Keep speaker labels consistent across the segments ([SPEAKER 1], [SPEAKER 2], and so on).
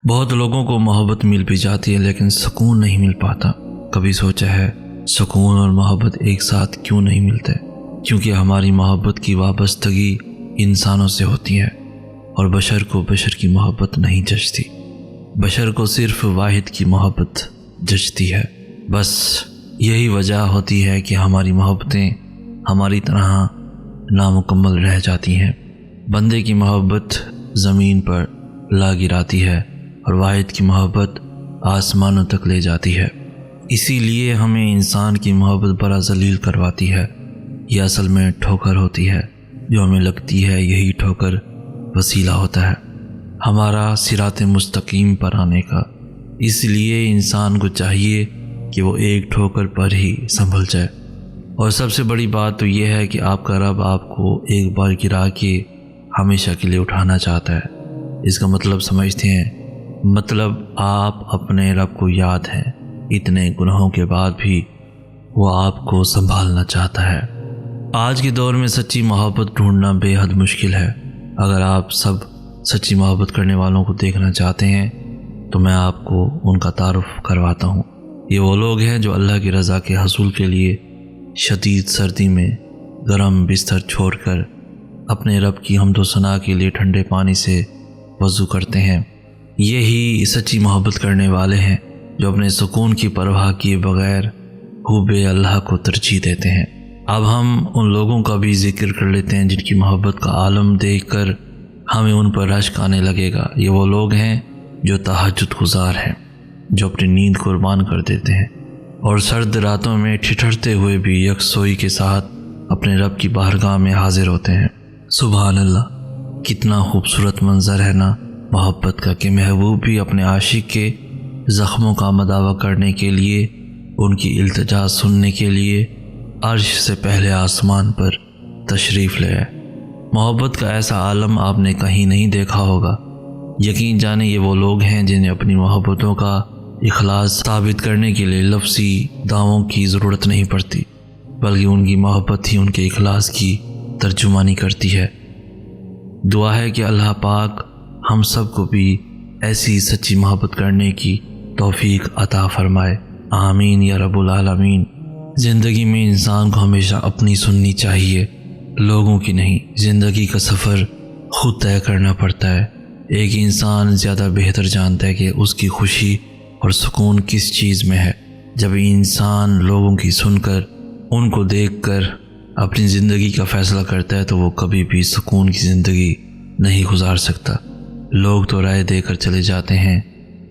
[SPEAKER 1] بہت لوگوں کو محبت مل بھی جاتی ہے لیکن سکون نہیں مل پاتا۔ کبھی سوچا ہے سکون اور محبت ایک ساتھ کیوں نہیں ملتے؟ کیونکہ ہماری محبت کی وابستگی انسانوں سے ہوتی ہے اور بشر کو بشر کی محبت نہیں جچتی۔ بشر کو صرف واحد کی محبت جچتی ہے۔ بس یہی وجہ ہوتی ہے کہ ہماری محبتیں ہماری طرح نامکمل رہ جاتی ہیں۔ بندے کی محبت زمین پر لا گراتی ہے اور واحد کی محبت آسمانوں تک لے جاتی ہے۔ اسی لیے ہمیں انسان کی محبت بڑا ذلیل کرواتی ہے۔ یہ اصل میں ٹھوکر ہوتی ہے، جو ہمیں لگتی ہے یہی ٹھوکر وسیلہ ہوتا ہے ہمارا صراط مستقیم پر آنے کا۔ اس لیے انسان کو چاہیے کہ وہ ایک ٹھوکر پر ہی سنبھل جائے۔ اور سب سے بڑی بات تو یہ ہے کہ آپ کا رب آپ کو ایک بار گرا کے ہمیشہ کے لیے اٹھانا چاہتا ہے۔ اس کا مطلب سمجھتے ہیں؟ مطلب آپ اپنے رب کو یاد ہیں، اتنے گناہوں کے بعد بھی وہ آپ کو سنبھالنا چاہتا ہے۔ آج کے دور میں سچی محبت ڈھونڈنا بے حد مشکل ہے۔ اگر آپ سب سچی محبت کرنے والوں کو دیکھنا چاہتے ہیں تو میں آپ کو ان کا تعارف کرواتا ہوں۔ یہ وہ لوگ ہیں جو اللہ کی رضا کے حصول کے لیے شدید سردی میں گرم بستر چھوڑ کر اپنے رب کی حمد و ثنا کے لیے ٹھنڈے پانی سے وضو کرتے ہیں۔ یہی سچی محبت کرنے والے ہیں جو اپنے سکون کی پرواہ کیے بغیر حب اللہ کو ترجیح دیتے ہیں۔ اب ہم ان لوگوں کا بھی ذکر کر لیتے ہیں جن کی محبت کا عالم دیکھ کر ہمیں ان پر رشک آنے لگے گا۔ یہ وہ لوگ ہیں جو تہجد گزار ہیں، جو اپنی نیند قربان کر دیتے ہیں اور سرد راتوں میں ٹھٹھرتے ہوئے بھی یکسوئی کے ساتھ اپنے رب کی بارگاہ میں حاضر ہوتے ہیں۔ سبحان اللہ، کتنا خوبصورت منظر ہے نا محبت کا کہ محبوب بھی اپنے عاشق کے زخموں کا مداوع کرنے کے لیے، ان کی التجا سننے کے لیے عرش سے پہلے آسمان پر تشریف لے آئے۔ محبت کا ایسا عالم آپ نے کہیں نہیں دیکھا ہوگا۔ یقین جانے یہ وہ لوگ ہیں جنہیں اپنی محبتوں کا اخلاص ثابت کرنے کے لیے لفظی دعووں کی ضرورت نہیں پڑتی، بلکہ ان کی محبت ہی ان کے اخلاص کی ترجمانی کرتی ہے۔ دعا ہے کہ اللہ پاک ہم سب کو بھی ایسی سچی محبت کرنے کی توفیق عطا فرمائے، آمین یا رب العالمین۔ زندگی میں انسان کو ہمیشہ اپنی سننی چاہیے، لوگوں کی نہیں۔ زندگی کا سفر خود طے کرنا پڑتا ہے۔ ایک انسان زیادہ بہتر جانتا ہے کہ اس کی خوشی اور سکون کس چیز میں ہے۔ جب انسان لوگوں کی سن کر، ان کو دیکھ کر اپنی زندگی کا فیصلہ کرتا ہے تو وہ کبھی بھی سکون کی زندگی نہیں گزار سکتا۔ لوگ تو رائے دے کر چلے جاتے ہیں،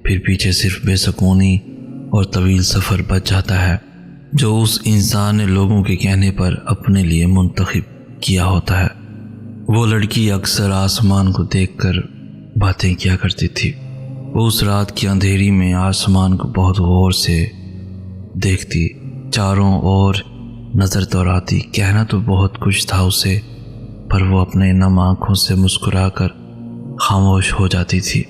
[SPEAKER 1] پھر پیچھے صرف بے سکونی اور طویل سفر بچ جاتا ہے جو اس انسان نے لوگوں کے کہنے پر اپنے لیے منتخب کیا ہوتا ہے۔ وہ لڑکی اکثر آسمان کو دیکھ کر باتیں کیا کرتی تھی۔ وہ اس رات کی اندھیری میں آسمان کو بہت غور سے دیکھتی، چاروں اور نظر دوڑاتی۔ کہنا تو بہت کچھ تھا اسے، پر وہ اپنے نم آنکھوں سے مسکرا کر خاموش ہو جاتی تھی۔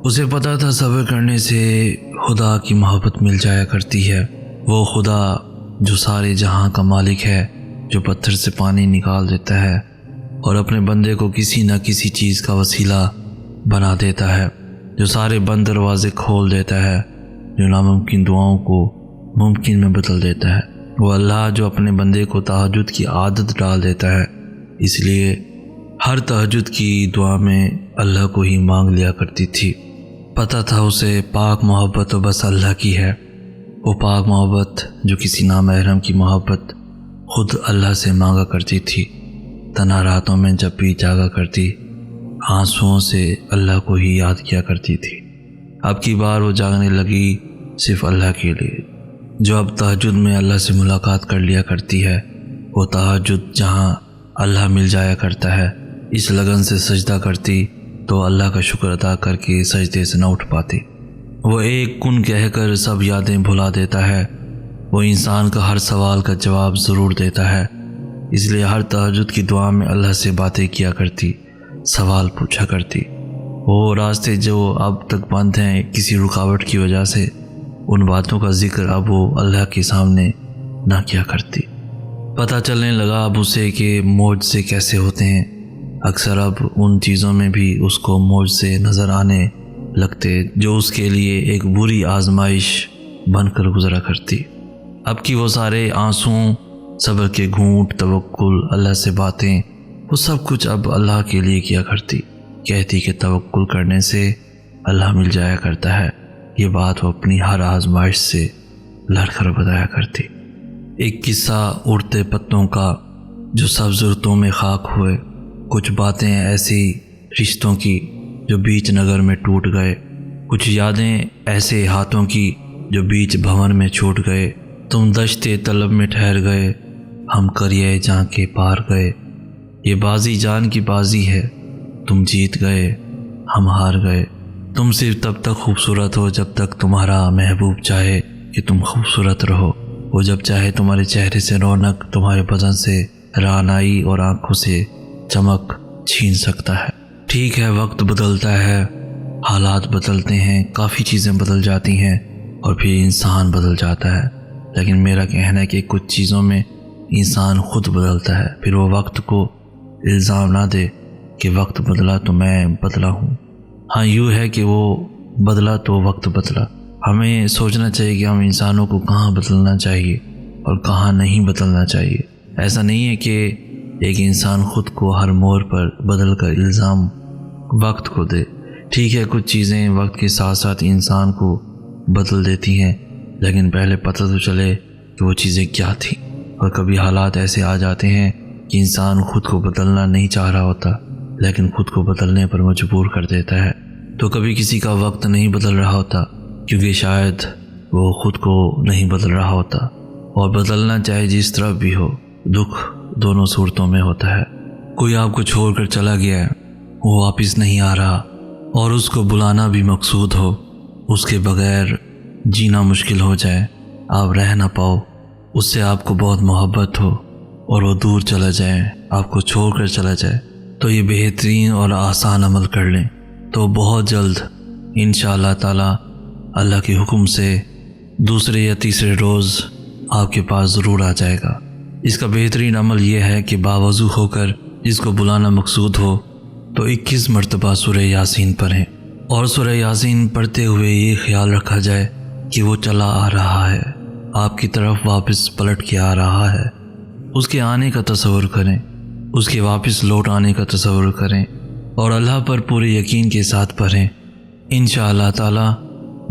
[SPEAKER 1] اسے پتا تھا صبر کرنے سے خدا کی محبت مل جایا کرتی ہے۔ وہ خدا جو سارے جہاں کا مالک ہے، جو پتھر سے پانی نکال دیتا ہے اور اپنے بندے کو کسی نہ کسی چیز کا وسیلہ بنا دیتا ہے، جو سارے بند دروازے کھول دیتا ہے، جو ناممکن دعاؤں کو ممکن میں بدل دیتا ہے۔ وہ اللہ جو اپنے بندے کو تہجد کی عادت ڈال دیتا ہے۔ اس لیے ہر تہجد کی دعا میں اللہ کو ہی مانگ لیا کرتی تھی۔ پتہ تھا اسے پاک محبت تو بس اللہ کی ہے۔ وہ پاک محبت جو کسی نامحرم کی محبت خود اللہ سے مانگا کرتی تھی۔ تنہا راتوں میں جب بھی جاگا کرتی، آنسوؤں سے اللہ کو ہی یاد کیا کرتی تھی۔ اب کی بار وہ جاگنے لگی صرف اللہ کے لیے۔ جو اب تہجد میں اللہ سے ملاقات کر لیا کرتی ہے، وہ تہجد جہاں اللہ مل جایا کرتا ہے، اس لگن سے سجدہ کرتی تو اللہ کا شکر ادا کر کے سجدے سے نہ اٹھ پاتی۔ وہ ایک کن کہہ کر سب یادیں بھلا دیتا ہے۔ وہ انسان کا ہر سوال کا جواب ضرور دیتا ہے، اس لیے ہر تہجد کی دعا میں اللہ سے باتیں کیا کرتی، سوال پوچھا کرتی۔ وہ راستے جو اب تک بند ہیں کسی رکاوٹ کی وجہ سے، ان باتوں کا ذکر اب وہ اللہ کے سامنے نہ کیا کرتی۔ پتہ چلنے لگا اب اسے کہ معجزے کیسے ہوتے ہیں۔ اکثر اب ان چیزوں میں بھی اس کو معجزے نظر آنے لگتے جو اس کے لیے ایک بری آزمائش بن کر گزرا کرتی۔ اب کی وہ سارے آنسوں، صبر کے گھونٹ، توکل، اللہ سے باتیں، وہ سب کچھ اب اللہ کے لیے کیا کرتی۔ کہتی کہ توکل کرنے سے اللہ مل جایا کرتا ہے۔ یہ بات وہ اپنی ہر آزمائش سے لڑ کر بتایا کرتی۔ ایک قصہ اڑتے پتوں کا جو سبز رتوں میں خاک ہوئے، کچھ باتیں ایسی رشتوں کی جو بیچ نگر میں ٹوٹ گئے، کچھ یادیں ایسے ہاتھوں کی جو بیچ بھون میں چھوٹ گئے۔ تم دشتے طلب میں ٹھہر گئے، ہم کریے جان کے پار گئے۔ یہ بازی جان کی بازی ہے، تم جیت گئے، ہم ہار گئے۔ تم صرف تب تک خوبصورت ہو جب تک تمہارا محبوب چاہے کہ تم خوبصورت رہو۔ وہ جب چاہے تمہارے چہرے سے رونق، تمہارے بدن سے رعنائی اور آنکھوں سے چمک چھین سکتا ہے۔ ٹھیک ہے، وقت بدلتا ہے، حالات بدلتے ہیں، کافی چیزیں بدل جاتی ہیں اور پھر انسان بدل جاتا ہے، لیکن میرا کہنا ہے کہ کچھ چیزوں میں انسان خود بدلتا ہے۔ پھر وہ وقت کو الزام نہ دے کہ وقت بدلا تو میں بدلا ہوں۔ ہاں، یوں ہے کہ وہ بدلا تو وقت بدلا۔ ہمیں سوچنا چاہیے کہ ہم انسانوں کو کہاں بدلنا چاہیے اور کہاں نہیں بدلنا چاہیے۔ ایسا نہیں ہے کہ ایک انسان خود کو ہر موڑ پر بدل کر الزام وقت کو دے۔ ٹھیک ہے، کچھ چیزیں وقت کے ساتھ ساتھ انسان کو بدل دیتی ہیں، لیکن پہلے پتہ تو چلے کہ وہ چیزیں کیا تھیں۔ اور کبھی حالات ایسے آ جاتے ہیں کہ انسان خود کو بدلنا نہیں چاہ رہا ہوتا، لیکن خود کو بدلنے پر مجبور کر دیتا ہے۔ تو کبھی کسی کا وقت نہیں بدل رہا ہوتا کیونکہ شاید وہ خود کو نہیں بدل رہا ہوتا، اور بدلنا چاہے جس طرح بھی ہو، دکھ دونوں صورتوں میں ہوتا ہے۔ کوئی آپ کو چھوڑ کر چلا گیا ہے، وہ واپس نہیں آ رہا، اور اس کو بلانا بھی مقصود ہو، اس کے بغیر جینا مشکل ہو جائے، آپ رہ نہ پاؤ، اس سے آپ کو بہت محبت ہو اور وہ دور چلا جائے، آپ کو چھوڑ کر چلا جائے، تو یہ بہترین اور آسان عمل کر لیں تو بہت جلد انشاءاللہ تعالی اللہ کے حکم سے دوسرے یا تیسرے روز آپ کے پاس ضرور آ جائے گا۔ اس کا بہترین عمل یہ ہے کہ باوضو ہو کر جس کو بلانا مقصود ہو تو 21 مرتبہ سورہ یاسین پڑھیں، اور سورہ یاسین پڑھتے ہوئے یہ خیال رکھا جائے کہ وہ چلا آ رہا ہے، آپ کی طرف واپس پلٹ کے آ رہا ہے۔ اس کے آنے کا تصور کریں، اس کے واپس لوٹ آنے کا تصور کریں، اور اللہ پر پورے یقین کے ساتھ پڑھیں۔ انشاءاللہ تعالی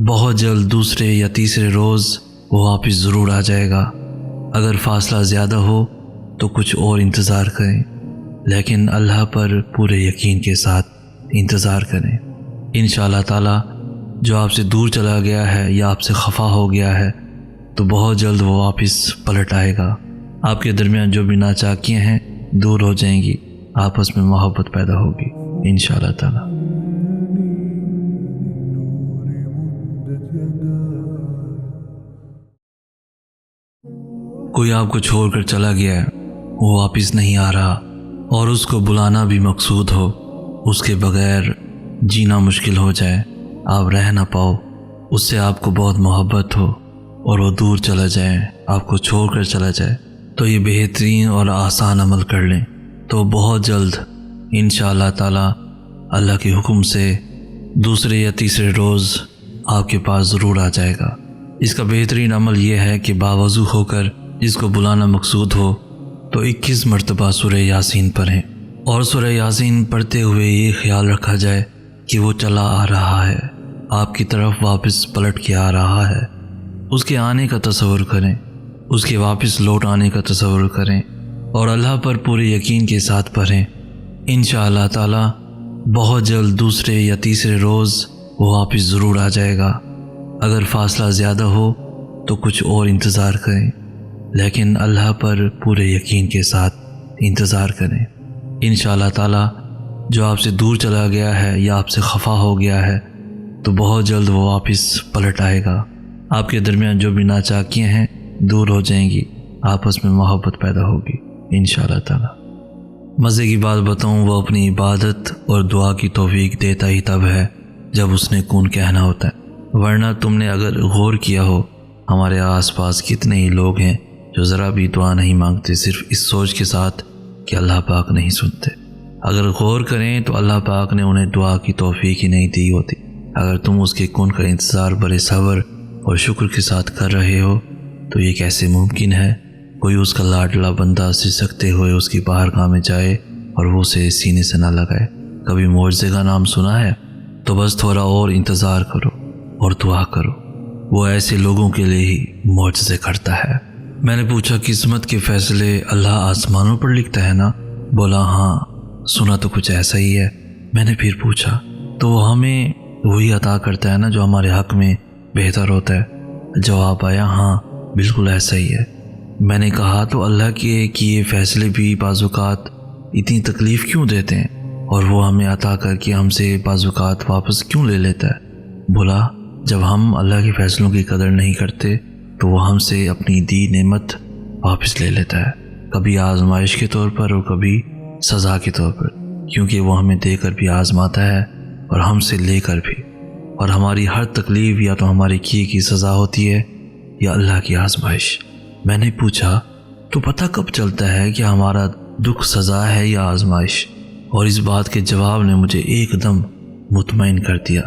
[SPEAKER 1] بہت جلد دوسرے یا تیسرے روز وہ واپس ضرور آ جائے گا۔ اگر فاصلہ زیادہ ہو تو کچھ اور انتظار کریں، لیکن اللہ پر پورے یقین کے ساتھ انتظار کریں۔ انشاءاللہ تعالی جو آپ سے دور چلا گیا ہے یا آپ سے خفا ہو گیا ہے تو بہت جلد وہ واپس پلٹ آئے گا۔ آپ کے درمیان جو بھی ناچاکیاں ہیں دور ہو جائیں گی، آپس میں محبت پیدا ہوگی انشاءاللہ تعالی۔ کوئی آپ کو چھوڑ کر چلا گیا ہے، وہ واپس نہیں آ رہا، اور اس کو بلانا بھی مقصود ہو، اس کے بغیر جینا مشکل ہو جائے، آپ رہ نہ پاؤ، اس سے آپ کو بہت محبت ہو اور وہ دور چلا جائے، آپ کو چھوڑ کر چلا جائے، تو یہ بہترین اور آسان عمل کر لیں تو بہت جلد انشاءاللہ تعالی اللہ کے حکم سے دوسرے یا تیسرے روز آپ کے پاس ضرور آ جائے گا۔ اس کا بہترین عمل یہ ہے کہ باوضو ہو کر جس کو بلانا مقصود ہو تو 21 مرتبہ سورہ یاسین پڑھیں، اور سورہ یاسین پڑھتے ہوئے یہ خیال رکھا جائے کہ وہ چلا آ رہا ہے، آپ کی طرف واپس پلٹ کے آ رہا ہے۔ اس کے آنے کا تصور کریں، اس کے واپس لوٹ آنے کا تصور کریں، اور اللہ پر پورے یقین کے ساتھ پڑھیں۔ انشاءاللہ تعالی بہت جلد دوسرے یا تیسرے روز وہ واپس ضرور آ جائے گا۔ اگر فاصلہ زیادہ ہو تو کچھ اور انتظار کریں، لیکن اللہ پر پورے یقین کے ساتھ انتظار کریں۔ انشاءاللہ تعالی جو آپ سے دور چلا گیا ہے یا آپ سے خفا ہو گیا ہے تو بہت جلد وہ واپس پلٹ آئے گا۔ آپ کے درمیان جو بھی ناچاکیاں ہیں دور ہو جائیں گی، آپس میں محبت پیدا ہوگی انشاءاللہ تعالی۔ مزے کی بات بتاؤں، وہ اپنی عبادت اور دعا کی توفیق دیتا ہی تب ہے جب اس نے کون کہنا ہوتا ہے، ورنہ تم نے اگر غور کیا ہو ہمارے آس پاس کتنے ہی لوگ ہیں جو ذرا بھی دعا نہیں مانگتے، صرف اس سوچ کے ساتھ کہ اللہ پاک نہیں سنتے۔ اگر غور کریں تو اللہ پاک نے انہیں دعا کی توفیق ہی نہیں دی ہوتی، اگر تم اس کے کن کا انتظار بڑے صبر اور شکر کے ساتھ کر رہے ہو تو یہ کیسے ممکن ہے کوئی اس کا لاڈلا بندہ سسکتے ہوئے اس کی باہرگاہ میں جائے اور وہ اسے سینے سے نہ لگائے؟ کبھی معجزے کا نام سنا ہے؟ تو بس تھوڑا اور انتظار کرو اور دعا کرو، وہ ایسے لوگوں کے لیے ہی معجزے کرتا ہے۔ میں نے پوچھا قسمت کے فیصلے اللہ آسمانوں پر لکھتا ہے نا؟ بولا ہاں، سنا تو کچھ ایسا ہی ہے۔ میں نے پھر پوچھا تو وہ ہمیں وہی عطا کرتا ہے نا جو ہمارے حق میں بہتر ہوتا ہے؟ جواب آیا ہاں بالکل ایسا ہی ہے۔ میں نے کہا تو اللہ کے کیے فیصلے بھی بعض اوقات اتنی تکلیف کیوں دیتے ہیں اور وہ ہمیں عطا کر کے ہم سے بعض اوقات واپس کیوں لے لیتا ہے؟ بولا جب ہم اللہ کے فیصلوں کی قدر نہیں کرتے تو وہ ہم سے اپنی دی نعمت واپس لے لیتا ہے، کبھی آزمائش کے طور پر اور کبھی سزا کے طور پر، کیونکہ وہ ہمیں دے کر بھی آزماتا ہے اور ہم سے لے کر بھی، اور ہماری ہر تکلیف یا تو ہمارے کیے کی سزا ہوتی ہے یا اللہ کی آزمائش۔ میں نے پوچھا تو پتہ کب چلتا ہے کہ ہمارا دکھ سزا ہے یا آزمائش؟ اور اس بات کے جواب نے مجھے ایک دم مطمئن کر دیا۔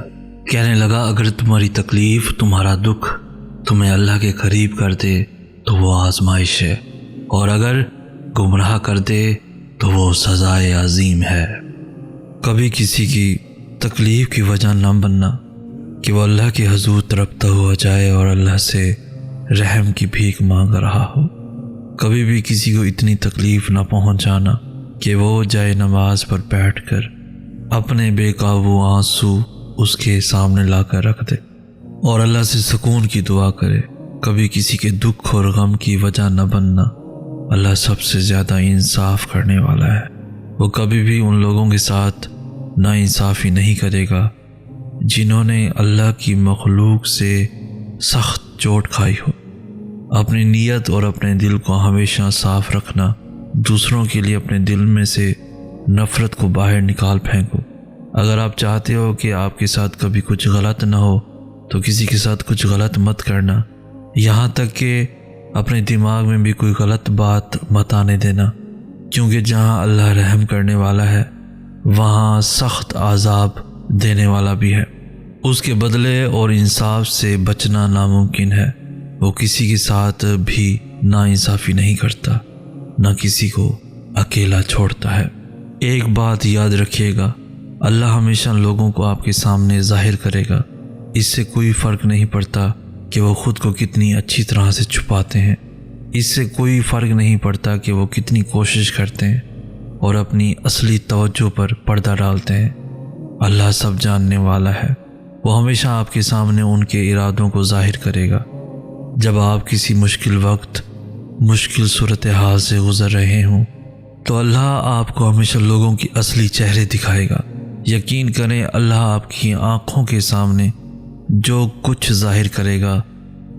[SPEAKER 1] کہنے لگا اگر تمہاری تکلیف، تمہارا دکھ تمہیں اللہ کے قریب کر دے تو وہ آزمائش ہے، اور اگر گمراہ کر دے تو وہ سزائے عظیم ہے۔ کبھی کسی کی تکلیف کی وجہ نہ بننا کہ وہ اللہ کے حضور تڑپتا ہوا جائے اور اللہ سے رحم کی بھیک مانگ رہا ہو۔ کبھی بھی کسی کو اتنی تکلیف نہ پہنچانا کہ وہ جائے نماز پر بیٹھ کر اپنے بے قابو آنسو اس کے سامنے لا کر رکھ دے اور اللہ سے سکون کی دعا کرے۔ کبھی کسی کے دکھ اور غم کی وجہ نہ بننا، اللہ سب سے زیادہ انصاف کرنے والا ہے، وہ کبھی بھی ان لوگوں کے ساتھ ناانصافی نہیں کرے گا جنہوں نے اللہ کی مخلوق سے سخت چوٹ کھائی ہو۔ اپنی نیت اور اپنے دل کو ہمیشہ صاف رکھنا، دوسروں کے لیے اپنے دل میں سے نفرت کو باہر نکال پھینکو۔ اگر آپ چاہتے ہو کہ آپ کے ساتھ کبھی کچھ غلط نہ ہو تو کسی کے ساتھ کچھ غلط مت کرنا، یہاں تک کہ اپنے دماغ میں بھی کوئی غلط بات مت آنے دینا، کیونکہ جہاں اللہ رحم کرنے والا ہے وہاں سخت عذاب دینے والا بھی ہے۔ اس کے بدلے اور انصاف سے بچنا ناممکن ہے۔ وہ کسی کے ساتھ بھی ناانصافی نہیں کرتا، نہ کسی کو اکیلا چھوڑتا ہے۔ ایک بات یاد رکھیے گا، اللہ ہمیشہ لوگوں کو آپ کے سامنے ظاہر کرے گا۔ اس سے کوئی فرق نہیں پڑتا کہ وہ خود کو کتنی اچھی طرح سے چھپاتے ہیں، اس سے کوئی فرق نہیں پڑتا کہ وہ کتنی کوشش کرتے ہیں اور اپنی اصلی توجہ پر پردہ ڈالتے ہیں۔ اللہ سب جاننے والا ہے، وہ ہمیشہ آپ کے سامنے ان کے ارادوں کو ظاہر کرے گا۔ جب آپ کسی مشکل وقت، مشکل صورتحال سے گزر رہے ہوں تو اللہ آپ کو ہمیشہ لوگوں کی اصلی چہرے دکھائے گا۔ یقین کریں اللہ آپ کی آنکھوں کے سامنے جو کچھ ظاہر کرے گا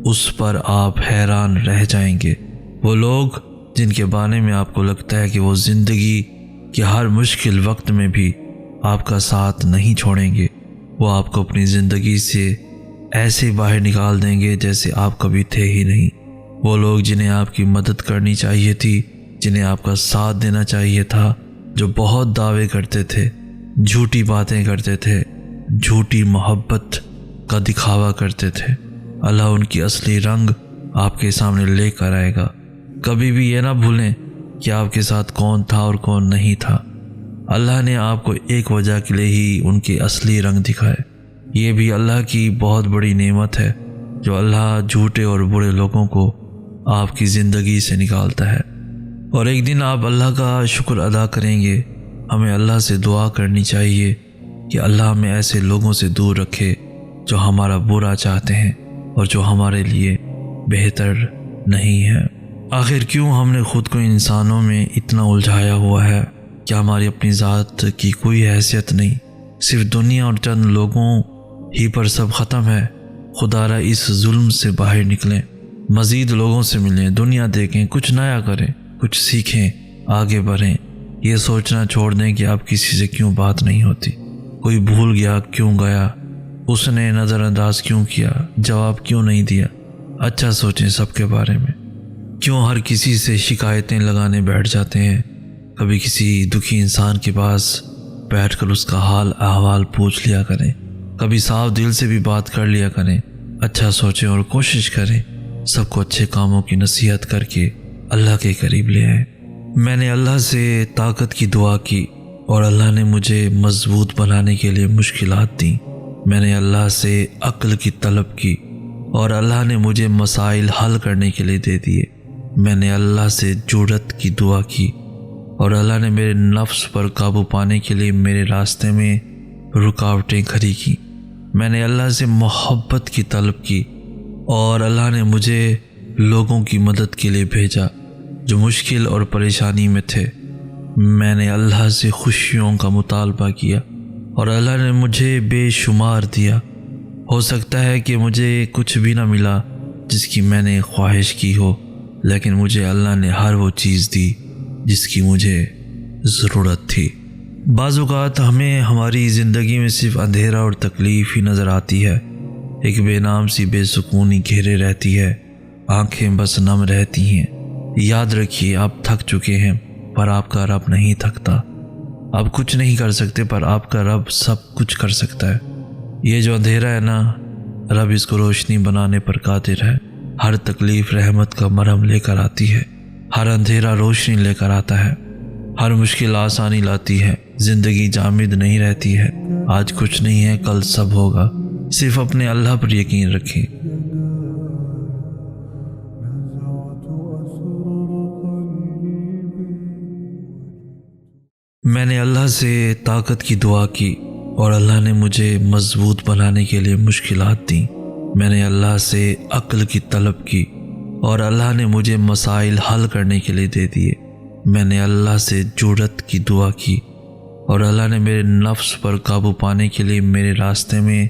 [SPEAKER 1] اس پر آپ حیران رہ جائیں گے۔ وہ لوگ جن کے بارے میں آپ کو لگتا ہے کہ وہ زندگی کے ہر مشکل وقت میں بھی آپ کا ساتھ نہیں چھوڑیں گے، وہ آپ کو اپنی زندگی سے ایسے باہر نکال دیں گے جیسے آپ کبھی تھے ہی نہیں۔ وہ لوگ جنہیں آپ کی مدد کرنی چاہیے تھی، جنہیں آپ کا ساتھ دینا چاہیے تھا، جو بہت دعوے کرتے تھے، جھوٹی باتیں کرتے تھے، جھوٹی محبت کا دکھاوا کرتے تھے، اللہ ان کی اصلی رنگ آپ کے سامنے لے کر آئے گا۔ کبھی بھی یہ نہ بھولیں کہ آپ کے ساتھ کون تھا اور کون نہیں تھا۔ اللہ نے آپ کو ایک وجہ کے لیے ہی ان کے اصلی رنگ دکھائے۔ یہ بھی اللہ کی بہت بڑی نعمت ہے جو اللہ جھوٹے اور برے لوگوں کو آپ کی زندگی سے نکالتا ہے، اور ایک دن آپ اللہ کا شکر ادا کریں گے۔ ہمیں اللہ سے دعا کرنی چاہیے کہ اللہ ہمیں ایسے لوگوں سے دور رکھے جو ہمارا برا چاہتے ہیں اور جو ہمارے لیے بہتر نہیں ہے۔ آخر کیوں ہم نے خود کو انسانوں میں اتنا الجھایا ہوا ہے؟ کیا ہماری اپنی ذات کی کوئی حیثیت نہیں؟ صرف دنیا اور چند لوگوں ہی پر سب ختم ہے؟ خدا را اس ظلم سے باہر نکلیں، مزید لوگوں سے ملیں، دنیا دیکھیں، کچھ نیا کریں، کچھ سیکھیں، آگے بڑھیں۔ یہ سوچنا چھوڑ دیں کہ آپ کسی سے کیوں بات نہیں ہوتی، کوئی بھول گیا کیوں گیا، اس نے نظر انداز کیوں کیا، جواب کیوں نہیں دیا۔ اچھا سوچیں سب کے بارے میں، کیوں ہر کسی سے شکایتیں لگانے بیٹھ جاتے ہیں؟ کبھی کسی دکھی انسان کے پاس بیٹھ کر اس کا حال احوال پوچھ لیا کریں، کبھی صاف دل سے بھی بات کر لیا کریں، اچھا سوچیں اور کوشش کریں سب کو اچھے کاموں کی نصیحت کر کے اللہ کے قریب لے آئیں۔ میں نے اللہ سے طاقت کی دعا کی اور اللہ نے مجھے مضبوط بنانے کے لیے مشکلات دیں۔ میں نے اللہ سے عقل کی طلب کی اور اللہ نے مجھے مسائل حل کرنے کے لیے دے دیے۔ میں نے اللہ سے جرأت کی دعا کی اور اللہ نے میرے نفس پر قابو پانے کے لیے میرے راستے میں رکاوٹیں کھڑی کی۔ میں نے اللہ سے محبت کی طلب کی اور اللہ نے مجھے لوگوں کی مدد کے لیے بھیجا جو مشکل اور پریشانی میں تھے۔ میں نے اللہ سے خوشیوں کا مطالبہ کیا اور اللہ نے مجھے بے شمار دیا۔ ہو سکتا ہے کہ مجھے کچھ بھی نہ ملا جس کی میں نے خواہش کی ہو، لیکن مجھے اللہ نے ہر وہ چیز دی جس کی مجھے ضرورت تھی۔ بعض اوقات ہمیں ہماری زندگی میں صرف اندھیرا اور تکلیف ہی نظر آتی ہے، ایک بے نام سی بے سکونی گھیرے رہتی ہے، آنکھیں بس نم رہتی ہیں۔ یاد رکھیے، آپ تھک چکے ہیں پر آپ کا رب نہیں تھکتا۔ آپ کچھ نہیں کر سکتے پر آپ کا رب سب کچھ کر سکتا ہے۔ یہ جو اندھیرا ہے نا، رب اس کو روشنی بنانے پر قادر ہے۔ ہر تکلیف رحمت کا مرہم لے کر آتی ہے، ہر اندھیرا روشنی لے کر آتا ہے، ہر مشکل آسانی لاتی ہے۔ زندگی جامد نہیں رہتی ہے، آج کچھ نہیں ہے کل سب ہوگا۔ صرف اپنے اللہ پر یقین رکھیں۔ میں نے اللہ سے طاقت کی دعا کی اور اللہ نے مجھے مضبوط بنانے کے لیے مشکلات دیں۔ میں نے اللہ سے عقل کی طلب کی اور اللہ نے مجھے مسائل حل کرنے کے لیے دے دیے۔ میں نے اللہ سے جرأت کی دعا کی اور اللہ نے میرے نفس پر قابو پانے کے لیے میرے راستے میں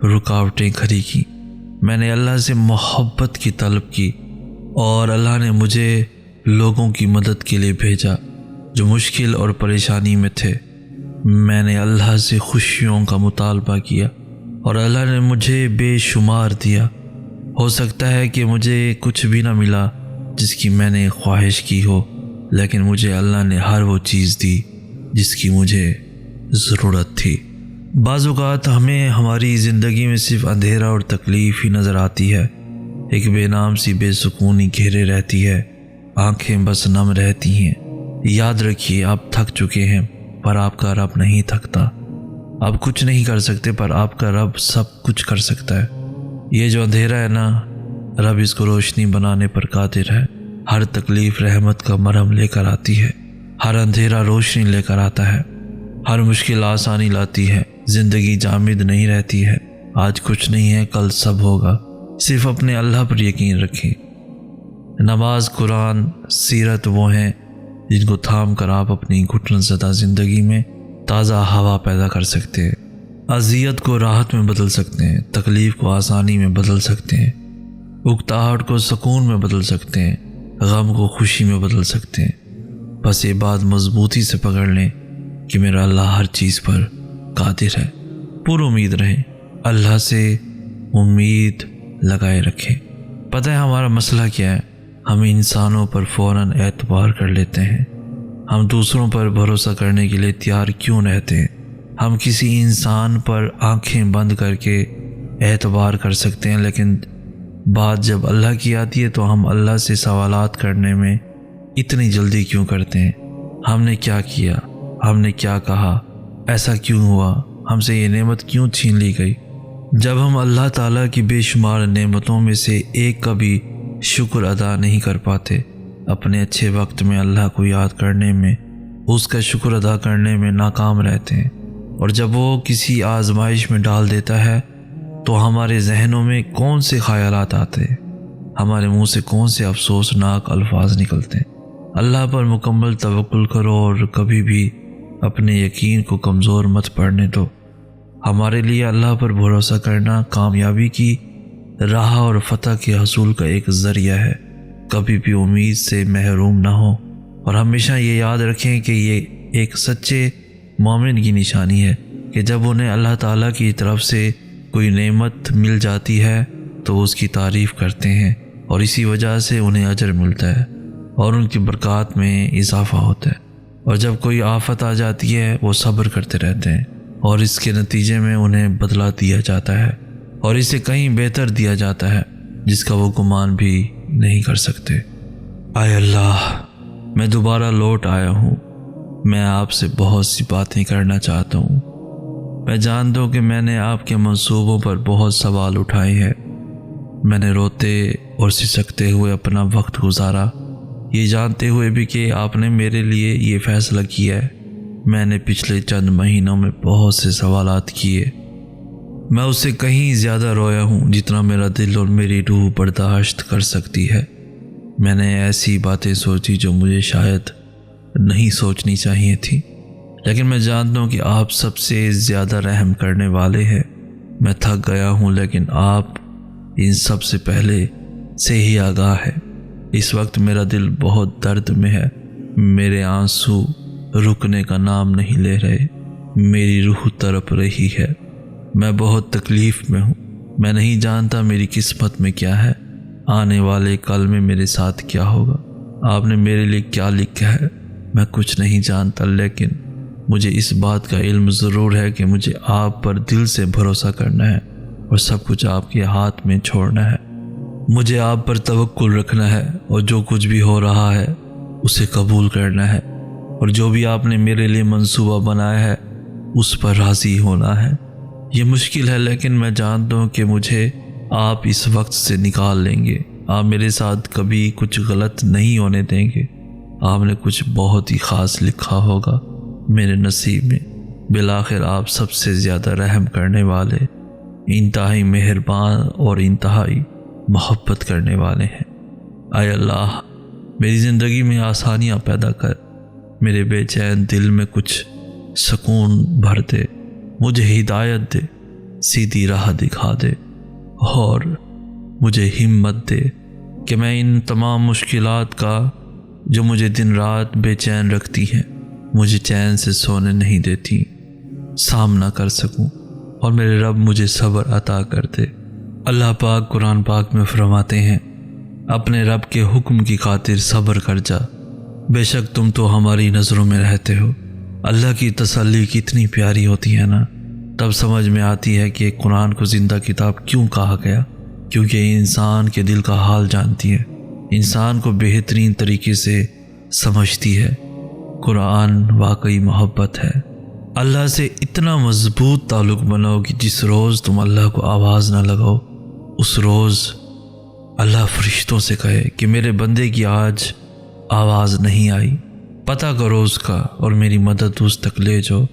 [SPEAKER 1] رکاوٹیں کھڑی کی۔ میں نے اللہ سے محبت کی طلب کی اور اللہ نے مجھے لوگوں کی مدد کے لیے بھیجا جو مشکل اور پریشانی میں تھے۔ میں نے اللہ سے خوشیوں کا مطالبہ کیا اور اللہ نے مجھے بے شمار دیا۔ ہو سکتا ہے کہ مجھے کچھ بھی نہ ملا جس کی میں نے خواہش کی ہو، لیکن مجھے اللہ نے ہر وہ چیز دی جس کی مجھے ضرورت تھی۔ بعض اوقات ہمیں ہماری زندگی میں صرف اندھیرا اور تکلیف ہی نظر آتی ہے، ایک بے نام سی بے سکونی گھیرے رہتی ہے، آنکھیں بس نم رہتی ہیں۔ یاد رکھیے، آپ تھک چکے ہیں پر آپ کا رب نہیں تھکتا۔ آپ کچھ نہیں کر سکتے پر آپ کا رب سب کچھ کر سکتا ہے۔ یہ جو اندھیرا ہے نا، رب اس کو روشنی بنانے پر قادر ہے۔ ہر تکلیف رحمت کا مرہم لے کر آتی ہے، ہر اندھیرا روشنی لے کر آتا ہے، ہر مشکل آسانی لاتی ہے۔ زندگی جامد نہیں رہتی ہے، آج کچھ نہیں ہے کل سب ہوگا۔ صرف اپنے اللہ پر یقین رکھیں۔ نماز، قرآن، سیرت وہ ہیں جن کو تھام کر آپ اپنی گھٹن زدہ زندگی میں تازہ ہوا پیدا کر سکتے ہیں، اذیت کو راحت میں بدل سکتے ہیں، تکلیف کو آسانی میں بدل سکتے ہیں، اکتاہٹ کو سکون میں بدل سکتے ہیں، غم کو خوشی میں بدل سکتے ہیں۔ بس یہ بات مضبوطی سے پکڑ لیں کہ میرا اللہ ہر چیز پر قادر ہے۔ پر امید رہیں، اللہ سے امید لگائے رکھیں۔ پتہ ہے ہمارا مسئلہ کیا ہے؟ ہم انسانوں پر فوراً اعتبار کر لیتے ہیں۔ ہم دوسروں پر بھروسہ کرنے کے لیے تیار کیوں رہتے ہیں؟ ہم کسی انسان پر آنکھیں بند کر کے اعتبار کر سکتے ہیں، لیکن بات جب اللہ کی آتی ہے تو ہم اللہ سے سوالات کرنے میں اتنی جلدی کیوں کرتے ہیں؟ ہم نے کیا کیا؟ ہم نے کیا کہا؟ ایسا کیوں ہوا؟ ہم سے یہ نعمت کیوں چھین لی گئی؟ جب ہم اللہ تعالیٰ کی بے شمار نعمتوں میں سے ایک کا بھی شکر ادا نہیں کر پاتے، اپنے اچھے وقت میں اللہ کو یاد کرنے میں، اس کا شکر ادا کرنے میں ناکام رہتے ہیں، اور جب وہ کسی آزمائش میں ڈال دیتا ہے تو ہمارے ذہنوں میں کون سے خیالات آتے ہیں، ہمارے منہ سے کون سے افسوسناک الفاظ نکلتے ہیں۔ اللہ پر مکمل توکل کرو اور کبھی بھی اپنے یقین کو کمزور مت پڑنے دو۔ ہمارے لیے اللہ پر بھروسہ کرنا کامیابی کی راہ اور فتح کے حصول کا ایک ذریعہ ہے۔ کبھی بھی امید سے محروم نہ ہو، اور ہمیشہ یہ یاد رکھیں کہ یہ ایک سچے مومن کی نشانی ہے کہ جب انہیں اللہ تعالیٰ کی طرف سے کوئی نعمت مل جاتی ہے تو اس کی تعریف کرتے ہیں، اور اسی وجہ سے انہیں اجر ملتا ہے اور ان کی برکات میں اضافہ ہوتا ہے۔ اور جب کوئی آفت آ جاتی ہے وہ صبر کرتے رہتے ہیں اور اس کے نتیجے میں انہیں بدلہ دیا جاتا ہے اور اسے کہیں بہتر دیا جاتا ہے جس کا وہ گمان بھی نہیں کر سکتے۔ اے اللہ، میں دوبارہ لوٹ آیا ہوں۔ میں آپ سے بہت سی باتیں کرنا چاہتا ہوں۔ میں جانتا ہوں کہ میں نے آپ کے منصوبوں پر بہت سوال اٹھائے ہیں۔ میں نے روتے اور سسکتے ہوئے اپنا وقت گزارا، یہ جانتے ہوئے بھی کہ آپ نے میرے لیے یہ فیصلہ کیا ہے۔ میں نے پچھلے چند مہینوں میں بہت سے سوالات کیے۔ میں اس سے کہیں زیادہ رویا ہوں جتنا میرا دل اور میری روح برداشت کر سکتی ہے۔ میں نے ایسی باتیں سوچی جو مجھے شاید نہیں سوچنی چاہیے تھی، لیکن میں جانتا ہوں کہ آپ سب سے زیادہ رحم کرنے والے ہیں۔ میں تھک گیا ہوں، لیکن آپ ان سب سے پہلے سے ہی آگاہ ہے۔ اس وقت میرا دل بہت درد میں ہے۔ میرے آنسو رکنے کا نام نہیں لے رہے، میری روح تڑپ رہی ہے۔ میں بہت تکلیف میں ہوں۔ میں نہیں جانتا میری قسمت میں کیا ہے، آنے والے کل میں میرے ساتھ کیا ہوگا، آپ نے میرے لیے کیا لکھا ہے۔ میں کچھ نہیں جانتا، لیکن مجھے اس بات کا علم ضرور ہے کہ مجھے آپ پر دل سے بھروسہ کرنا ہے اور سب کچھ آپ کے ہاتھ میں چھوڑنا ہے۔ مجھے آپ پر توکل رکھنا ہے اور جو کچھ بھی ہو رہا ہے اسے قبول کرنا ہے، اور جو بھی آپ نے میرے لیے منصوبہ بنایا ہے اس پر راضی ہونا ہے۔ یہ مشکل ہے، لیکن میں جانتا ہوں کہ مجھے آپ اس وقت سے نکال لیں گے۔ آپ میرے ساتھ کبھی کچھ غلط نہیں ہونے دیں گے۔ آپ نے کچھ بہت ہی خاص لکھا ہوگا میرے نصیب میں۔ بالآخر آپ سب سے زیادہ رحم کرنے والے، انتہائی مہربان اور انتہائی محبت کرنے والے ہیں۔ اے اللہ، میری زندگی میں آسانیاں پیدا کر، میرے بے چین دل میں کچھ سکون بھر دے، مجھے ہدایت دے، سیدھی راہ دکھا دے، اور مجھے ہمت دے کہ میں ان تمام مشکلات کا جو مجھے دن رات بے چین رکھتی ہیں، مجھے چین سے سونے نہیں دیتی، سامنا کر سکوں، اور میرے رب مجھے صبر عطا کر دے۔ اللہ پاک قرآن پاک میں فرماتے ہیں، اپنے رب کے حکم کی خاطر صبر کر جا، بے شک تم تو ہماری نظروں میں رہتے ہو۔ اللہ کی تسلی کتنی پیاری ہوتی ہے نا۔ تب سمجھ میں آتی ہے کہ قرآن کو زندہ کتاب کیوں کہا گیا، کیونکہ یہ انسان کے دل کا حال جانتی ہے، انسان کو بہترین طریقے سے سمجھتی ہے۔ قرآن واقعی محبت ہے۔ اللہ سے اتنا مضبوط تعلق بناؤ کہ جس روز تم اللہ کو آواز نہ لگاؤ، اس روز اللہ فرشتوں سے کہے کہ میرے بندے کی آج آواز نہیں آئی، پتہ کرو اس کا اور میری مدد اس تک لے جاؤ،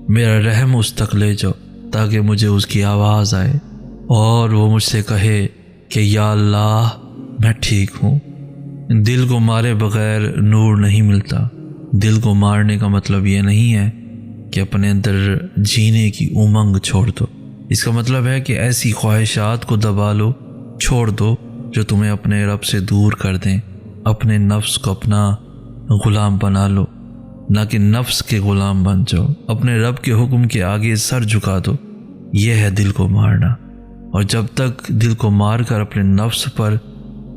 [SPEAKER 1] میرا رحم اس تک لے جاؤ، تاکہ مجھے اس کی آواز آئے اور وہ مجھ سے کہے کہ یا اللہ میں ٹھیک ہوں۔ دل کو مارے بغیر نور نہیں ملتا۔ دل کو مارنے کا مطلب یہ نہیں ہے کہ اپنے اندر جینے کی امنگ چھوڑ دو، اس کا مطلب ہے کہ ایسی خواہشات کو دبا لو، چھوڑ دو جو تمہیں اپنے رب سے دور کر دیں۔ اپنے نفس کو اپنا غلام بنا لو، نہ کہ نفس کے غلام بن جاؤ۔ اپنے رب کے حکم کے آگے سر جھکا دو، یہ ہے دل کو مارنا۔ اور جب تک دل کو مار کر اپنے نفس پر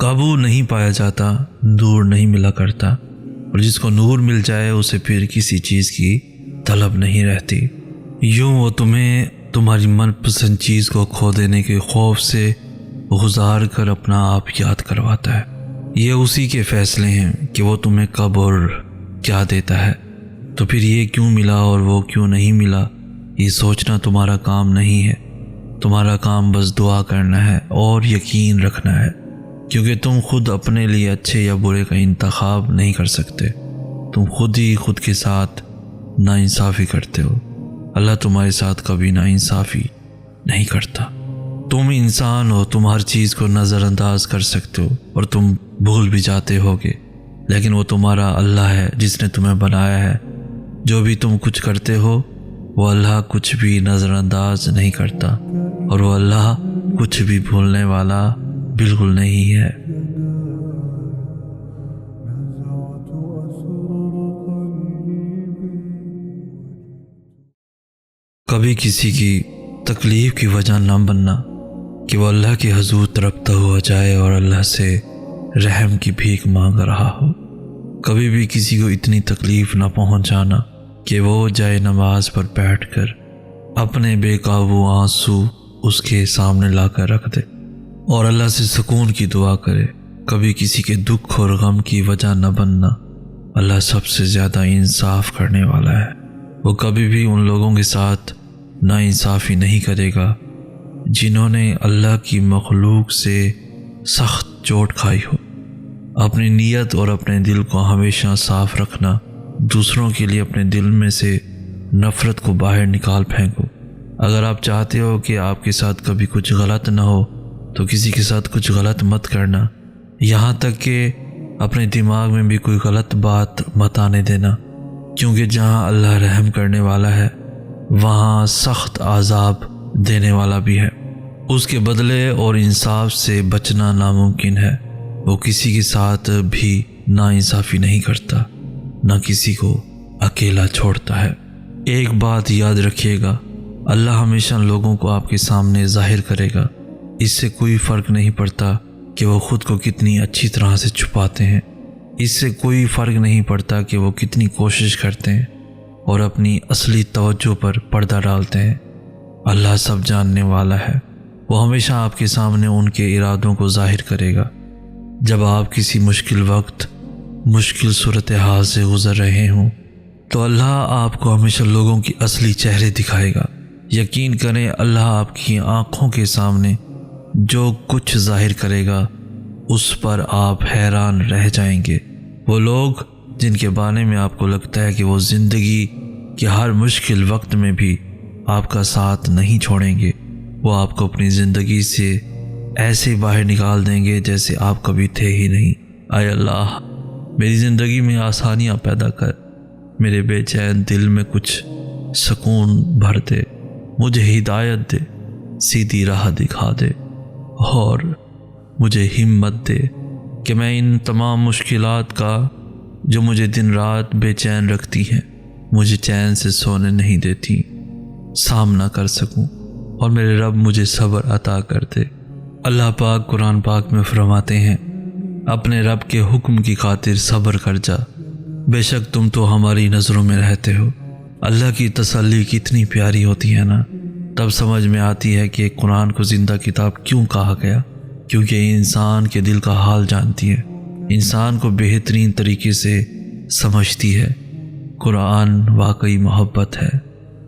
[SPEAKER 1] قابو نہیں پایا جاتا، نور نہیں ملا کرتا، اور جس کو نور مل جائے اسے پھر کسی چیز کی طلب نہیں رہتی۔ یوں وہ تمہیں تمہاری من پسند چیز کو کھو دینے کے خوف سے گزار کر اپنا آپ یاد کرواتا ہے۔ یہ اسی کے فیصلے ہیں کہ وہ تمہیں کب اور کیا دیتا ہے، تو پھر یہ کیوں ملا اور وہ کیوں نہیں ملا، یہ سوچنا تمہارا کام نہیں ہے۔ تمہارا کام بس دعا کرنا ہے اور یقین رکھنا ہے، کیونکہ تم خود اپنے لیے اچھے یا برے کا انتخاب نہیں کر سکتے۔ تم خود ہی خود کے ساتھ ناانصافی کرتے ہو۔ اللہ تمہارے ساتھ کبھی ناانصافی نہیں کرتا۔ تم انسان ہو، تم ہر چیز کو نظر انداز کر سکتے ہو اور تم بھول بھی جاتے ہوگے، لیکن وہ تمہارا اللہ ہے جس نے تمہیں بنایا ہے۔ جو بھی تم کچھ کرتے ہو وہ اللہ کچھ بھی نظر انداز نہیں کرتا، اور وہ اللہ کچھ بھی بھولنے والا بالکل نہیں ہے۔ کبھی کسی کی تکلیف کی وجہ نہ بننا کہ وہ اللہ کے حضور تڑپتا ہوا جائے اور اللہ سے رحم کی بھیک مانگ رہا ہو۔ کبھی بھی کسی کو اتنی تکلیف نہ پہنچانا کہ وہ جائے نماز پر بیٹھ کر اپنے بے قابو آنسو اس کے سامنے لا کر رکھ دے اور اللہ سے سکون کی دعا کرے۔ کبھی کسی کے دکھ اور غم کی وجہ نہ بننا۔ اللہ سب سے زیادہ انصاف کرنے والا ہے۔ وہ کبھی بھی ان لوگوں کے ساتھ ناانصافی نہیں کرے گا جنہوں نے اللہ کی مخلوق سے سخت چوٹ کھائی ہو۔ اپنی نیت اور اپنے دل کو ہمیشہ صاف رکھنا۔ دوسروں کے لیے اپنے دل میں سے نفرت کو باہر نکال پھینکو۔ اگر آپ چاہتے ہو کہ آپ کے ساتھ کبھی کچھ غلط نہ ہو تو کسی کے ساتھ کچھ غلط مت کرنا، یہاں تک کہ اپنے دماغ میں بھی کوئی غلط بات مت آنے دینا، کیونکہ جہاں اللہ رحم کرنے والا ہے وہاں سخت عذاب دینے والا بھی ہے۔ اس کے بدلے اور انصاف سے بچنا ناممکن ہے۔ وہ کسی کے ساتھ بھی ناانصافی نہیں کرتا، نہ کسی کو اکیلا چھوڑتا ہے۔ ایک بات یاد رکھیے گا، اللہ ہمیشہ لوگوں کو آپ کے سامنے ظاہر کرے گا۔ اس سے کوئی فرق نہیں پڑتا کہ وہ خود کو کتنی اچھی طرح سے چھپاتے ہیں، اس سے کوئی فرق نہیں پڑتا کہ وہ کتنی کوشش کرتے ہیں اور اپنی اصلی توجہ پر پردہ ڈالتے ہیں۔ اللہ سب جاننے والا ہے۔ وہ ہمیشہ آپ کے سامنے ان کے ارادوں کو ظاہر کرے گا۔ جب آپ کسی مشکل وقت، مشکل صورتحال سے گزر رہے ہوں تو اللہ آپ کو ہمیشہ لوگوں کی اصلی چہرے دکھائے گا۔ یقین کریں، اللہ آپ کی آنکھوں کے سامنے جو کچھ ظاہر کرے گا اس پر آپ حیران رہ جائیں گے۔ وہ لوگ جن کے بارے میں آپ کو لگتا ہے کہ وہ زندگی کے ہر مشکل وقت میں بھی آپ کا ساتھ نہیں چھوڑیں گے، وہ آپ کو اپنی زندگی سے ایسے باہر نکال دیں گے جیسے آپ کبھی تھے ہی نہیں۔ اے اللہ، میری زندگی میں آسانیاں پیدا کر، میرے بے چین دل میں کچھ سکون بھر دے، مجھے ہدایت دے، سیدھی راہ دکھا دے اور مجھے ہمت دے کہ میں ان تمام مشکلات کا جو مجھے دن رات بے چین رکھتی ہیں، مجھے چین سے سونے نہیں دیتی، سامنا کر سکوں، اور میرے رب مجھے صبر عطا کر دے۔ اللہ پاک قرآن پاک میں فرماتے ہیں، اپنے رب کے حکم کی خاطر صبر کر جا، بے شک تم تو ہماری نظروں میں رہتے ہو۔ اللہ کی تسلی کتنی پیاری ہوتی ہے نا، تب سمجھ میں آتی ہے کہ قرآن کو زندہ کتاب کیوں کہا گیا، کیونکہ انسان کے دل کا حال جانتی ہے، انسان کو بہترین طریقے سے سمجھتی ہے۔ قرآن واقعی محبت ہے۔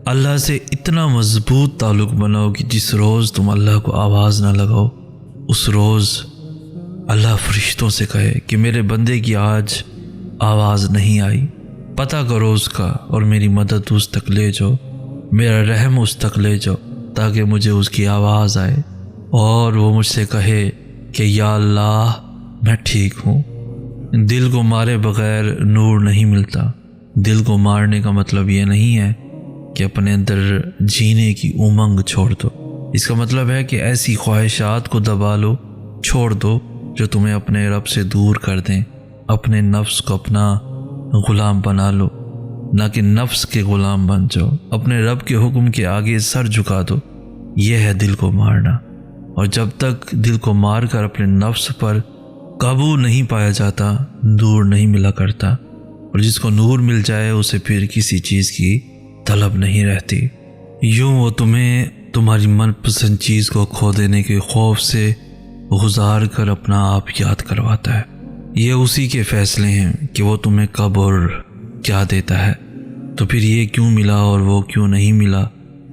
[SPEAKER 1] اللہ سے اتنا مضبوط تعلق بناؤ کہ جس روز تم اللہ کو آواز نہ لگاؤ، اس روز اللہ فرشتوں سے کہے کہ میرے بندے کی آج آواز نہیں آئی، پتہ کرو اس کا اور میری مدد اس تک لے جاؤ، میرا رحم اس تک لے جاؤ تاکہ مجھے اس کی آواز آئے اور وہ مجھ سے کہے کہ یا اللہ میں ٹھیک ہوں۔ دل کو مارے بغیر نور نہیں ملتا۔ دل کو مارنے کا مطلب یہ نہیں ہے کہ اپنے اندر جینے کی امنگ چھوڑ دو، اس کا مطلب ہے کہ ایسی خواہشات کو دبا لو، چھوڑ دو جو تمہیں اپنے رب سے دور کر دیں۔ اپنے نفس کو اپنا غلام بنا لو، نہ کہ نفس کے غلام بن جاؤ۔ اپنے رب کے حکم کے آگے سر جھکا دو، یہ ہے دل کو مارنا۔ اور جب تک دل کو مار کر اپنے نفس پر قابو نہیں پایا جاتا، نور نہیں ملا کرتا، اور جس کو نور مل جائے اسے پھر کسی چیز کی طلب نہیں رہتی۔ یوں وہ تمہیں تمہاری من پسند چیز کو کھو دینے کے خوف سے گزار کر اپنا آپ یاد کرواتا ہے۔ یہ اسی کے فیصلے ہیں کہ وہ تمہیں کب اور کیا دیتا ہے، تو پھر یہ کیوں ملا اور وہ کیوں نہیں ملا،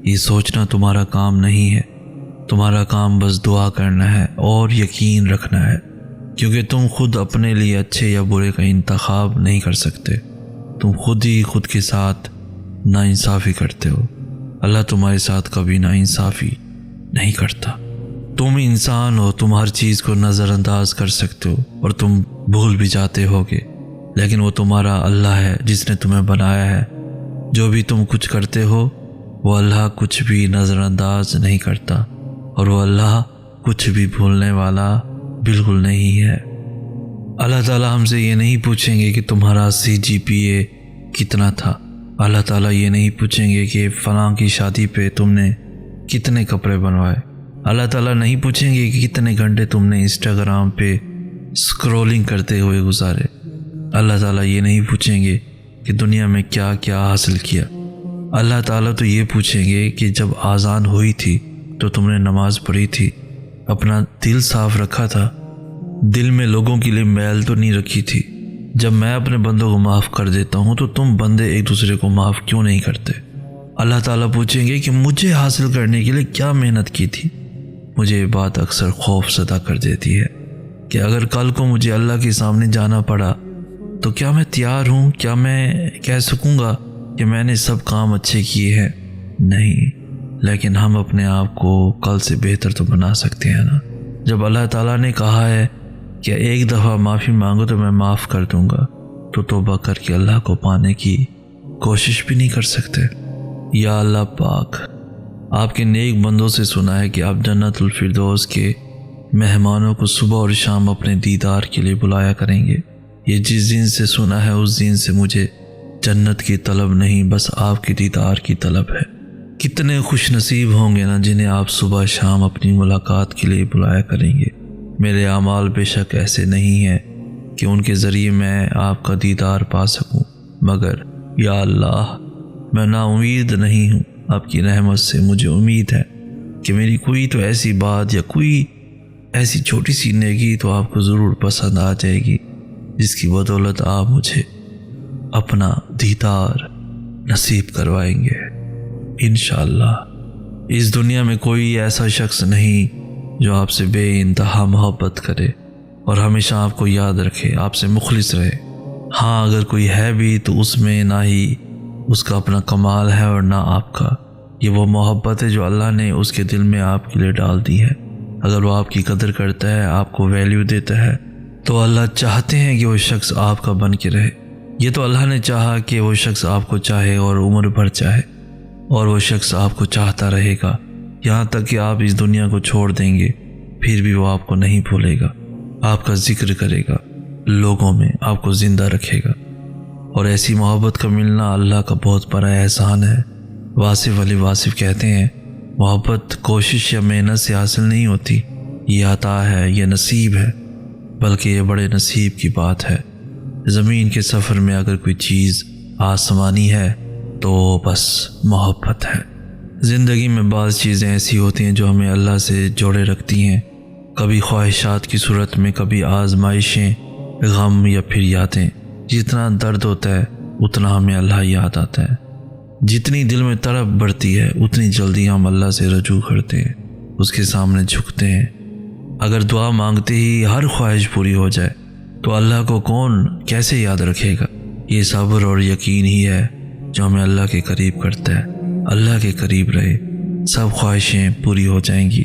[SPEAKER 1] یہ سوچنا تمہارا کام نہیں ہے۔ تمہارا کام بس دعا کرنا ہے اور یقین رکھنا ہے، کیونکہ تم خود اپنے لیے اچھے یا برے کا انتخاب نہیں کر سکتے۔ تم خود ہی خود کے ساتھ ناانصافی کرتے ہو۔ اللہ تمہارے ساتھ کبھی ناانصافی نہیں کرتا۔ تم انسان ہو، تم ہر چیز کو نظر انداز کر سکتے ہو اور تم بھول بھی جاتے ہوگے، لیکن وہ تمہارا اللہ ہے جس نے تمہیں بنایا ہے۔ جو بھی تم کچھ کرتے ہو وہ اللہ کچھ بھی نظر انداز نہیں کرتا، اور وہ اللہ کچھ بھی بھولنے والا بالکل نہیں ہے۔ اللہ تعالیٰ ہم سے یہ نہیں پوچھیں گے کہ تمہارا CGPA کتنا تھا۔ اللہ تعالیٰ یہ نہیں پوچھیں گے کہ فلاں کی شادی پہ تم نے کتنے کپڑے بنوائے۔ اللہ تعالیٰ نہیں پوچھیں گے کہ کتنے گھنٹے تم نے انسٹاگرام پہ سکرولنگ کرتے ہوئے گزارے۔ اللہ تعالیٰ یہ نہیں پوچھیں گے کہ دنیا میں کیا کیا حاصل کیا۔ اللہ تعالیٰ تو یہ پوچھیں گے کہ جب آذان ہوئی تھی تو تم نے نماز پڑھی تھی، اپنا دل صاف رکھا تھا، دل میں لوگوں کے لیے میل تو نہیں رکھی تھی؟ جب میں اپنے بندوں کو معاف کر دیتا ہوں تو تم بندے ایک دوسرے کو معاف کیوں نہیں کرتے؟ اللہ تعالیٰ پوچھیں گے کہ مجھے حاصل کرنے کے لیے کیا محنت کی تھی؟ مجھے یہ بات اکثر خوف زدہ کر دیتی ہے کہ اگر کل کو مجھے اللہ کے سامنے جانا پڑا تو کیا میں تیار ہوں؟ کیا میں کہہ سکوں گا کہ میں نے سب کام اچھے کیے ہیں؟ نہیں، لیکن ہم اپنے آپ کو کل سے بہتر تو بنا سکتے ہیں نا۔ جب اللہ تعالیٰ نے کہا ہے کہ ایک دفعہ معافی مانگو تو میں معاف کر دوں گا، تو توبہ کر کے اللہ کو پانے کی کوشش بھی نہیں کر سکتے؟ یا اللہ پاک، آپ کے نیک بندوں سے سنا ہے کہ آپ جنت الفردوس کے مہمانوں کو صبح اور شام اپنے دیدار کے لیے بلایا کریں گے۔ یہ جس دن سے سنا ہے اس دن سے مجھے جنت کی طلب نہیں، بس آپ کے دیدار کی طلب ہے۔ کتنے خوش نصیب ہوں گے نا جنہیں آپ صبح شام اپنی ملاقات کے لیے بلایا کریں گے۔ میرے اعمال بے شک ایسے نہیں ہیں کہ ان کے ذریعے میں آپ کا دیدار پا سکوں، مگر یا اللہ میں نا امید نہیں ہوں۔ آپ کی رحمت سے مجھے امید ہے کہ میری کوئی تو ایسی بات یا کوئی ایسی چھوٹی سی نیکی تو آپ کو ضرور پسند آ جائے گی جس کی بدولت آپ مجھے اپنا دیدار نصیب کروائیں گے انشاءاللہ۔ اس دنیا میں کوئی ایسا شخص نہیں جو آپ سے بے انتہا محبت کرے اور ہمیشہ آپ کو یاد رکھے، آپ سے مخلص رہے۔ ہاں اگر کوئی ہے بھی تو اس میں نہ ہی اس کا اپنا کمال ہے اور نہ آپ کا، یہ وہ محبت ہے جو اللہ نے اس کے دل میں آپ کے لیے ڈال دی ہے۔ اگر وہ آپ کی قدر کرتا ہے، آپ کو ویلیو دیتا ہے، تو اللہ چاہتے ہیں کہ وہ شخص آپ کا بن کے رہے۔ یہ تو اللہ نے چاہا کہ وہ شخص آپ کو چاہے اور عمر بھر چاہے، اور وہ شخص آپ کو چاہتا رہے گا یہاں تک کہ آپ اس دنیا کو چھوڑ دیں گے، پھر بھی وہ آپ کو نہیں بھولے گا، آپ کا ذکر کرے گا، لوگوں میں آپ کو زندہ رکھے گا۔ اور ایسی محبت کا ملنا اللہ کا بہت بڑا احسان ہے۔ واصف علی واصف کہتے ہیں، محبت کوشش یا محنت سے حاصل نہیں ہوتی، یہ عطا ہے، یہ نصیب ہے، بلکہ یہ بڑے نصیب کی بات ہے۔ زمین کے سفر میں اگر کوئی چیز آسمانی ہے تو بس محبت ہے۔ زندگی میں بعض چیزیں ایسی ہوتی ہیں جو ہمیں اللہ سے جوڑے رکھتی ہیں، کبھی خواہشات کی صورت میں، کبھی آزمائشیں، غم یا پھر یادیں۔ جتنا درد ہوتا ہے اتنا ہمیں اللہ یاد آتا ہے، جتنی دل میں تڑپ بڑھتی ہے اتنی جلدی ہم اللہ سے رجوع کرتے ہیں، اس کے سامنے جھکتے ہیں۔ اگر دعا مانگتے ہی ہر خواہش پوری ہو جائے تو اللہ کو کون کیسے یاد رکھے گا؟ یہ صبر اور یقین ہی ہے جو ہمیں اللہ کے قریب کرتا ہے۔ اللہ کے قریب رہے، سب خواہشیں پوری ہو جائیں گی،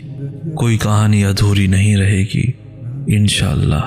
[SPEAKER 1] کوئی کہانی ادھوری نہیں رہے گی انشاءاللہ۔